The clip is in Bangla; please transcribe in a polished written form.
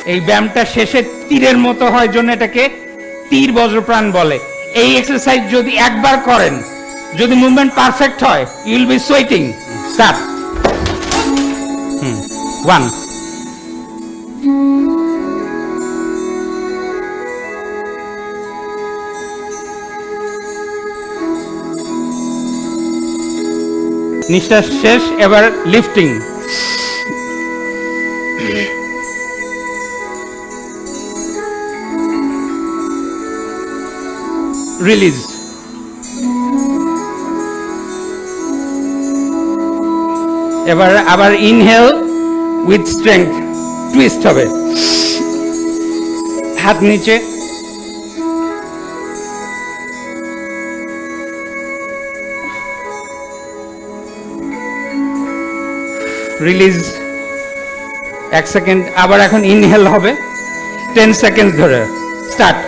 এই ব্যায়ামটা শেষে তীরের মতো হয় জন্য এটাকে তীর বজ্রপ্রাণ বলে। এই এক্সারসাইজ যদি একবার করেন, যদি মুভমেন্ট পারফেক্ট হয়, you will be sweating. Start. 1 নিঃশ্বাস শেষ, এবার লিফটিং। রিলিজ। এবার আবার ইনহেল উইথ স্ট্রেংথ, টুইস্ট হবে, হাত নিচে, রিলিজ 1 সেকেন্ড। আবার এখন ইনহেল হবে 10 সেকেন্ড ধরে। স্টার্ট।